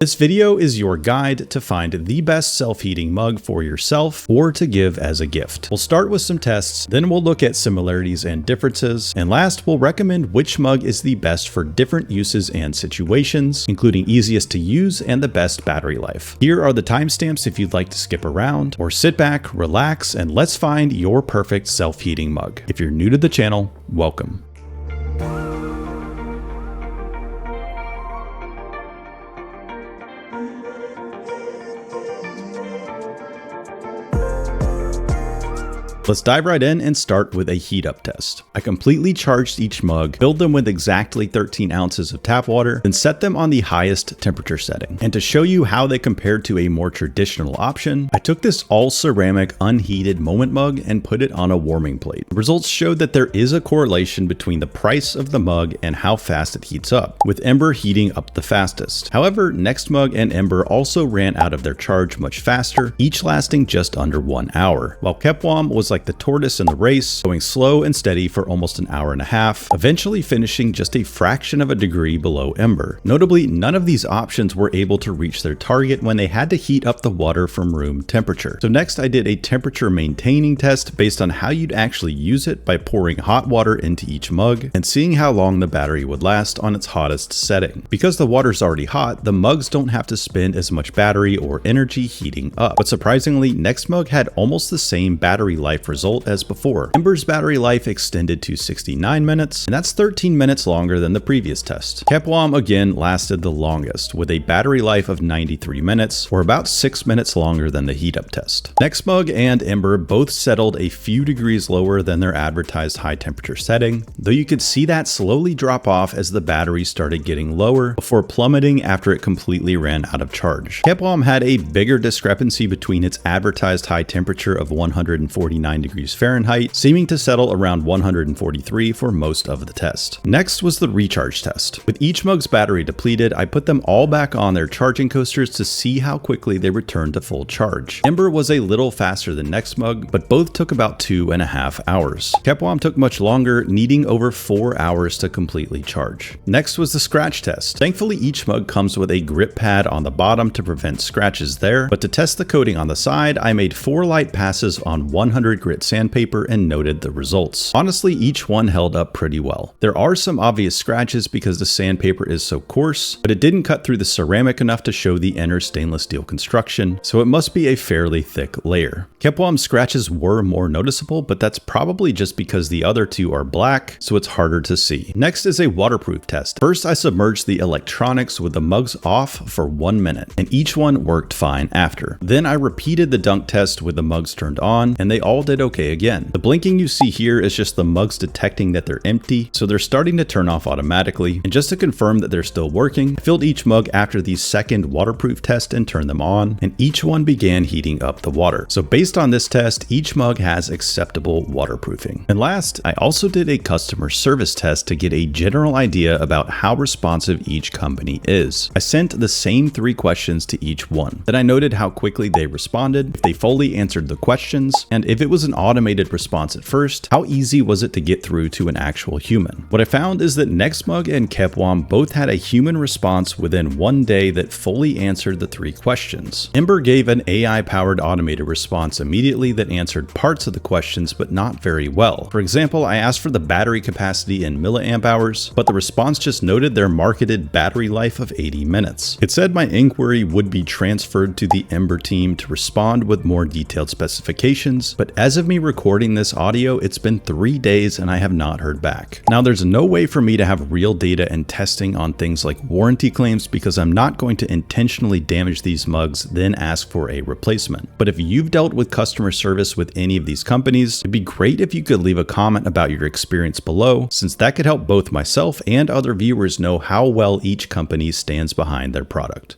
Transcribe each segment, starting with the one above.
This video is your guide to find the best self-heating mug for yourself or to give as a gift. We'll start with some tests, then we'll look at similarities and differences, and last we'll recommend which mug is the best for different uses and situations, including easiest to use and the best battery life. Here are the timestamps if you'd like to skip around, or sit back, relax, and let's find your perfect self-heating mug. If you're new to the channel, welcome. Let's dive right in and start with a heat up test. I completely charged each mug, filled them with exactly 13 ounces of tap water, then set them on the highest temperature setting. And to show you how they compared to a more traditional option, I took this all ceramic unheated Moment mug and put it on a warming plate. The results showed that there is a correlation between the price of the mug and how fast it heats up, with Ember heating up the fastest. However, Nextmug and Ember also ran out of their charge much faster, each lasting just under 1 hour, while Kepwam was like the tortoise in the race, going slow and steady for almost an hour and a half, eventually finishing just a fraction of a degree below Ember. Notably, none of these options were able to reach their target when they had to heat up the water from room temperature. So next I did a temperature maintaining test based on how you'd actually use it by pouring hot water into each mug and seeing how long the battery would last on its hottest setting. Because the water's already hot, the mugs don't have to spend as much battery or energy heating up. But surprisingly, Nextmug had almost the same battery life result as before. Ember's battery life extended to 69 minutes, and that's 13 minutes longer than the previous test. Kepwam again lasted the longest, with a battery life of 93 minutes, or about 6 minutes longer than the heat up test. Nextmug and Ember both settled a few degrees lower than their advertised high temperature setting, though you could see that slowly drop off as the battery started getting lower before plummeting after it completely ran out of charge. Kepwam had a bigger discrepancy between its advertised high temperature of 149 degrees Fahrenheit, seeming to settle around 143 for most of the test. Next was the recharge test. With each mug's battery depleted, I put them all back on their charging coasters to see how quickly they returned to full charge. Ember was a little faster than Nextmug, but both took about 2.5 hours. Kepwam took much longer, needing over 4 hours to completely charge. Next was the scratch test. Thankfully, each mug comes with a grip pad on the bottom to prevent scratches there, but to test the coating on the side, I made 4 light passes on 100 grit sandpaper and noted the results. Honestly, each one held up pretty well. There are some obvious scratches because the sandpaper is so coarse, but it didn't cut through the ceramic enough to show the inner stainless steel construction, so it must be a fairly thick layer. Kepwam's scratches were more noticeable, but that's probably just because the other two are black, so it's harder to see. Next is a waterproof test. First, I submerged the electronics with the mugs off for 1 minute, and each one worked fine after. Then I repeated the dunk test with the mugs turned on, and they all did okay again. The blinking you see here is just the mugs detecting that they're empty, so they're starting to turn off automatically. And just to confirm that they're still working, I filled each mug after the second waterproof test and turned them on, and each one began heating up the water. So based on this test, each mug has acceptable waterproofing. And last, I also did a customer service test to get a general idea about how responsive each company is. I sent the same 3 questions to each one. Then I noted how quickly they responded, if they fully answered the questions, and if it was an automated response at first, how easy was it to get through to an actual human? What I found is that Nextmug and Kepwam both had a human response within 1 day that fully answered the 3 questions. Ember gave an AI-powered automated response immediately that answered parts of the questions, but not very well. For example, I asked for the battery capacity in milliamp hours, but the response just noted their marketed battery life of 80 minutes. It said my inquiry would be transferred to the Ember team to respond with more detailed specifications, but as of me recording this audio, it's been 3 days and I have not heard back. Now, there's no way for me to have real data and testing on things like warranty claims because I'm not going to intentionally damage these mugs, then ask for a replacement. But if you've dealt with customer service with any of these companies, it'd be great if you could leave a comment about your experience below, since that could help both myself and other viewers know how well each company stands behind their product.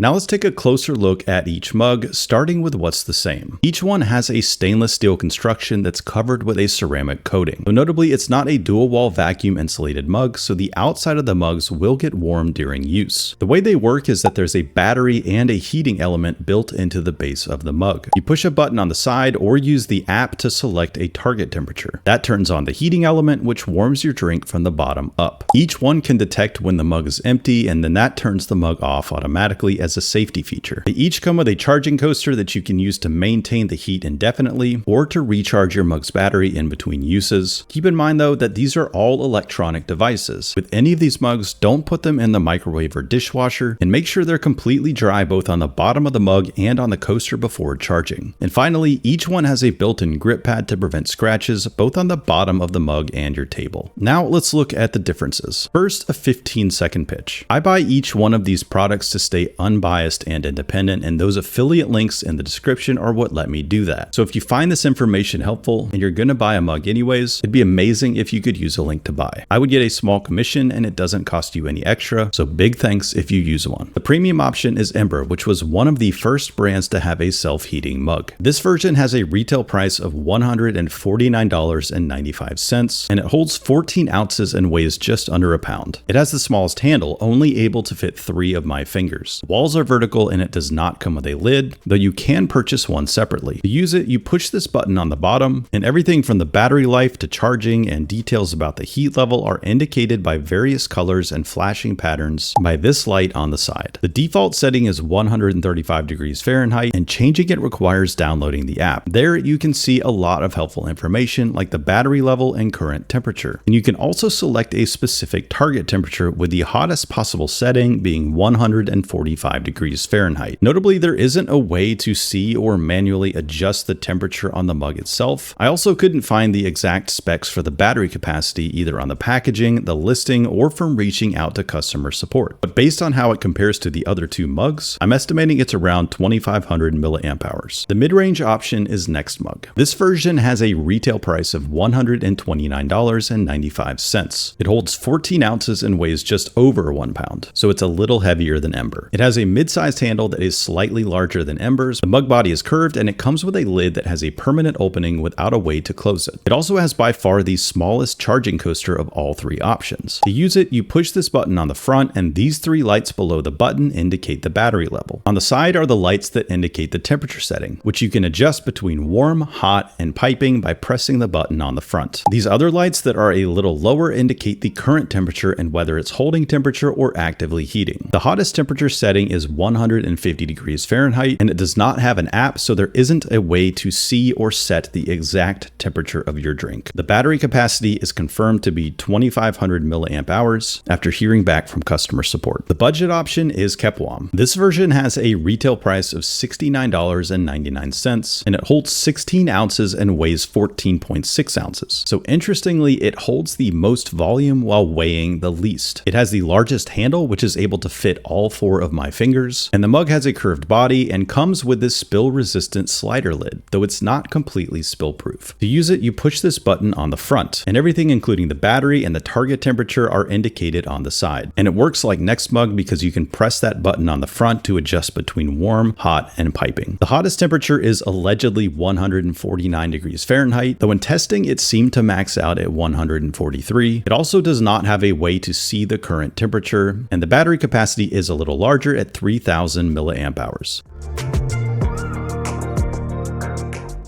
Now let's take a closer look at each mug, starting with what's the same. Each one has a stainless steel construction that's covered with a ceramic coating. So notably, it's not a dual wall vacuum insulated mug, so the outside of the mugs will get warm during use. The way they work is that there's a battery and a heating element built into the base of the mug. You push a button on the side or use the app to select a target temperature. That turns on the heating element, which warms your drink from the bottom up. Each one can detect when the mug is empty, and then that turns the mug off automatically as a safety feature. They each come with a charging coaster that you can use to maintain the heat indefinitely or to recharge your mug's battery in between uses. Keep in mind though that these are all electronic devices. With any of these mugs, don't put them in the microwave or dishwasher, and make sure they're completely dry both on the bottom of the mug and on the coaster before charging. And finally, each one has a built-in grip pad to prevent scratches both on the bottom of the mug and your table. Now let's look at the differences. First, a 15-second pitch. I buy each one of these products to stay unbiased and independent, and those affiliate links in the description are what let me do that. So if you find this information helpful and you're gonna buy a mug anyways, it'd be amazing if you could use a link to buy. I would get a small commission and it doesn't cost you any extra, so big thanks if you use one. The premium option is Ember, which was one of the first brands to have a self-heating mug. This version has a retail price of $149.95, and it holds 14 ounces and weighs just under a pound. It has the smallest handle, only able to fit 3 of my fingers. The walls are vertical and it does not come with a lid, though you can purchase one separately. To use it, you push this button on the bottom, and everything from the battery life to charging and details about the heat level are indicated by various colors and flashing patterns by this light on the side. The default setting is 135 degrees Fahrenheit, and changing it requires downloading the app. There you can see a lot of helpful information like the battery level and current temperature. And you can also select a specific target temperature, with the hottest possible setting being 145 degrees Fahrenheit. Notably, there isn't a way to see or manually adjust the temperature on the mug itself. I also couldn't find the exact specs for the battery capacity either on the packaging, the listing, or from reaching out to customer support. But based on how it compares to the other 2 mugs, I'm estimating it's around 2500 milliamp hours. The mid-range option is Nextmug. This version has a retail price of $129.95. It holds 14 ounces and weighs just over 1 pound, so it's a little heavier than Ember. It has a mid-sized handle that is slightly larger than Ember's. The mug body is curved, and it comes with a lid that has a permanent opening without a way to close it. It also has by far the smallest charging coaster of all 3 options. To use it, you push this button on the front, and these 3 lights below the button indicate the battery level. On the side are the lights that indicate the temperature setting, which you can adjust between warm, hot, and piping by pressing the button on the front. These other lights that are a little lower indicate the current temperature and whether it's holding temperature or actively heating. The hottest temperature setting is 150 degrees Fahrenheit, and it does not have an app, so there isn't a way to see or set the exact temperature of your drink. The battery capacity is confirmed to be 2500 milliamp hours after hearing back from customer support. The budget option is Kepwam. This version has a retail price of $69.99, and it holds 16 ounces and weighs 14.6 ounces. So interestingly, it holds the most volume while weighing the least. It has the largest handle, which is able to fit all 4 of my fingers, and the mug has a curved body and comes with this spill-resistant slider lid, though it's not completely spill-proof. To use it, you push this button on the front, and everything including the battery and the target temperature are indicated on the side. And it works like Nextmug because you can press that button on the front to adjust between warm, hot, and piping. The hottest temperature is allegedly 149 degrees Fahrenheit, though in testing it seemed to max out at 143. It also does not have a way to see the current temperature, and the battery capacity is a little larger at 3000 milliamp hours.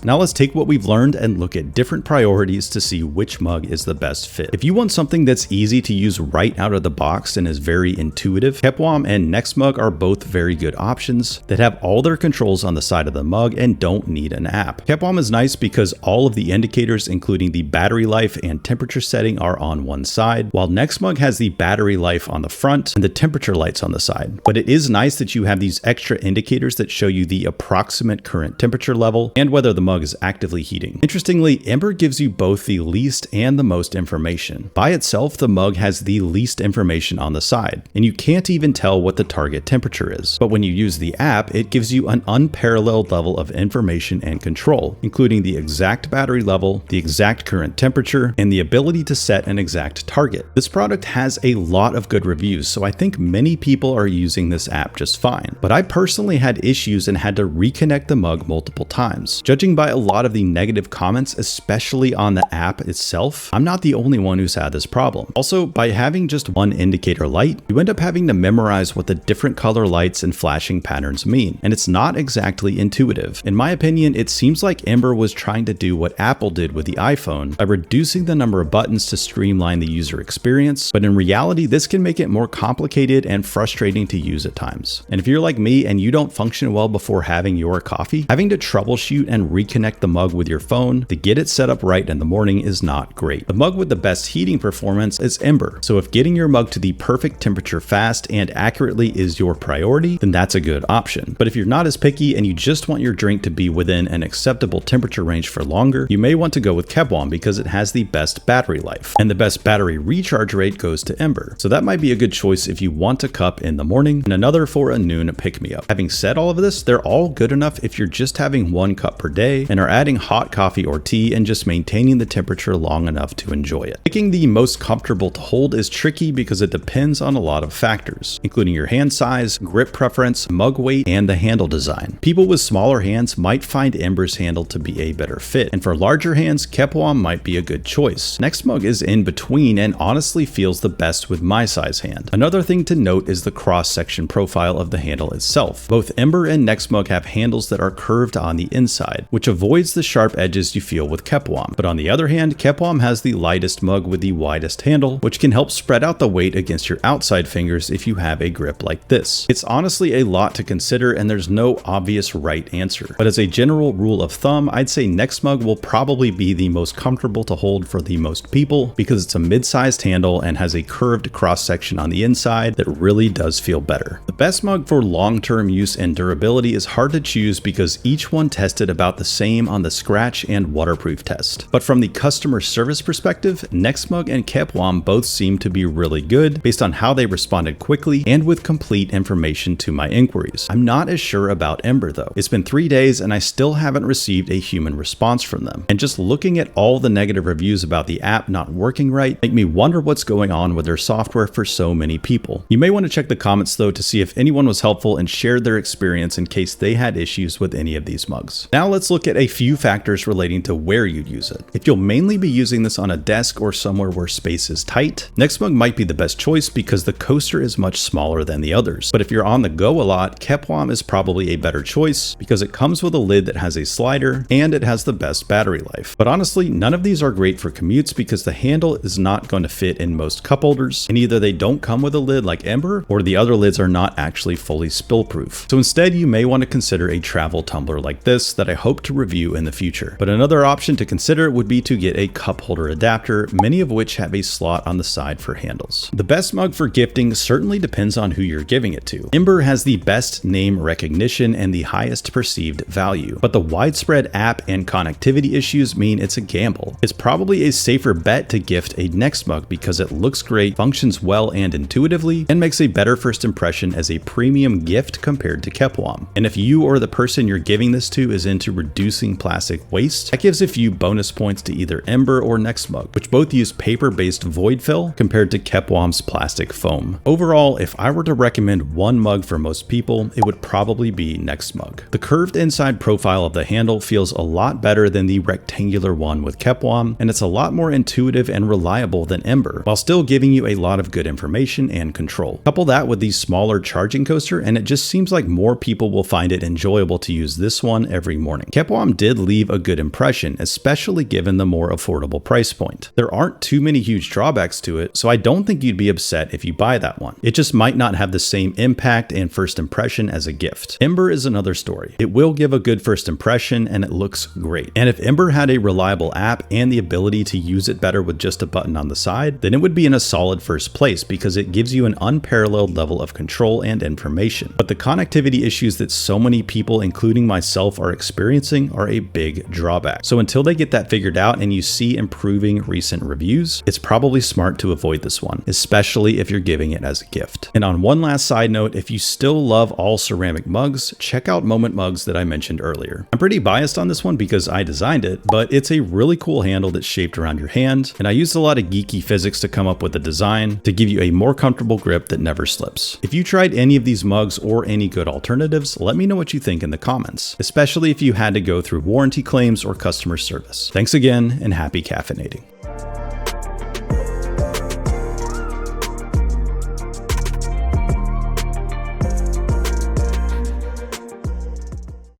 Now let's take what we've learned and look at different priorities to see which mug is the best fit. If you want something that's easy to use right out of the box and is very intuitive, Kepwam and Nextmug are both very good options that have all their controls on the side of the mug and don't need an app. Kepwam is nice because all of the indicators, including the battery life and temperature setting, are on one side, while Nextmug has the battery life on the front and the temperature lights on the side. But it is nice that you have these extra indicators that show you the approximate current temperature level and whether the mug mug is actively heating. Interestingly, Ember gives you both the least and the most information. By itself, the mug has the least information on the side, and you can't even tell what the target temperature is. But when you use the app, it gives you an unparalleled level of information and control, including the exact battery level, the exact current temperature, and the ability to set an exact target. This product has a lot of good reviews, so I think many people are using this app just fine. But I personally had issues and had to reconnect the mug multiple times. Judging by a lot of the negative comments, especially on the app itself, I'm not the only one who's had this problem. Also, by having just one indicator light, you end up having to memorize what the different color lights and flashing patterns mean, and it's not exactly intuitive. In my opinion, it seems like Ember was trying to do what Apple did with the iPhone by reducing the number of buttons to streamline the user experience, but in reality, this can make it more complicated and frustrating to use at times. And if you're like me and you don't function well before having your coffee, having to troubleshoot and reconnect the mug with your phone to get it set up right in the morning is not great. The mug with the best heating performance is Ember, so if getting your mug to the perfect temperature fast and accurately is your priority, then that's a good option. But if you're not as picky and you just want your drink to be within an acceptable temperature range for longer, you may want to go with Kepwam because it has the best battery life, and the best battery recharge rate goes to Ember. So that might be a good choice if you want a cup in the morning and another for a noon pick-me-up. Having said all of this, they're all good enough if you're just having one cup per day and are adding hot coffee or tea and just maintaining the temperature long enough to enjoy it. Picking the most comfortable to hold is tricky because it depends on a lot of factors, including your hand size, grip preference, mug weight, and the handle design. People with smaller hands might find Ember's handle to be a better fit, and for larger hands, Kepwam might be a good choice. Nextmug is in between and honestly feels the best with my size hand. Another thing to note is the cross-section profile of the handle itself. Both Ember and Nextmug have handles that are curved on the inside, which avoids the sharp edges you feel with Kepwam. But on the other hand, Kepwam has the lightest mug with the widest handle, which can help spread out the weight against your outside fingers if you have a grip like this. It's honestly a lot to consider and there's no obvious right answer. But as a general rule of thumb, I'd say Nextmug will probably be the most comfortable to hold for the most people because it's a mid-sized handle and has a curved cross-section on the inside that really does feel better. The best mug for long-term use and durability is hard to choose because each one tested about the same on the scratch and waterproof test. But from the customer service perspective, Nextmug and Kepwam both seem to be really good based on how they responded quickly and with complete information to my inquiries. I'm not as sure about Ember though. It's been 3 days and I still haven't received a human response from them. And just looking at all the negative reviews about the app not working right make me wonder what's going on with their software for so many people. You may want to check the comments though to see if anyone was helpful and shared their experience in case they had issues with any of these mugs. Now let's look at a few factors relating to where you'd use it. If you'll mainly be using this on a desk or somewhere where space is tight, Nextmug might be the best choice because the coaster is much smaller than the others. But if you're on the go a lot, Kepwam is probably a better choice because it comes with a lid that has a slider and it has the best battery life. But honestly, none of these are great for commutes because the handle is not going to fit in most cup holders, and either they don't come with a lid like Ember or the other lids are not actually fully spill proof. So instead, you may want to consider a travel tumbler like this that I hope to review in the future. But another option to consider would be to get a cup holder adapter, many of which have a slot on the side for handles. The best mug for gifting certainly depends on who you're giving it to. Ember has the best name recognition and the highest perceived value, but the widespread app and connectivity issues mean it's a gamble. It's probably a safer bet to gift a Nextmug because it looks great, functions well and intuitively, and makes a better first impression as a premium gift compared to Kepwam. And if you or the person you're giving this to is into reducing plastic waste, that gives a few bonus points to either Ember or Nextmug, which both use paper-based void fill compared to Kepwam's plastic foam. Overall, if I were to recommend one mug for most people, it would probably be Nextmug. The curved inside profile of the handle feels a lot better than the rectangular one with Kepwam, and it's a lot more intuitive and reliable than Ember, while still giving you a lot of good information and control. Couple that with the smaller charging coaster, and it just seems like more people will find it enjoyable to use this one every morning. Kepwam did leave a good impression, especially given the more affordable price point. There aren't too many huge drawbacks to it, so I don't think you'd be upset if you buy that one. It just might not have the same impact and first impression as a gift. Ember is another story. It will give a good first impression and it looks great. And if Ember had a reliable app and the ability to use it better with just a button on the side, then it would be in a solid first place because it gives you an unparalleled level of control and information. But the connectivity issues that so many people, including myself, are experiencing handling are a big drawback. So until they get that figured out and you see improving recent reviews, it's probably smart to avoid this one, especially if you're giving it as a gift. And on one last side note, if you still love all ceramic mugs, check out Moment Mugs that I mentioned earlier. I'm pretty biased on this one because I designed it, but it's a really cool handle that's shaped around your hand, and I used a lot of geeky physics to come up with a design to give you a more comfortable grip that never slips. If you tried any of these mugs or any good alternatives, let me know what you think in the comments, especially if you had to go through warranty claims or customer service. Thanks again, and happy caffeinating.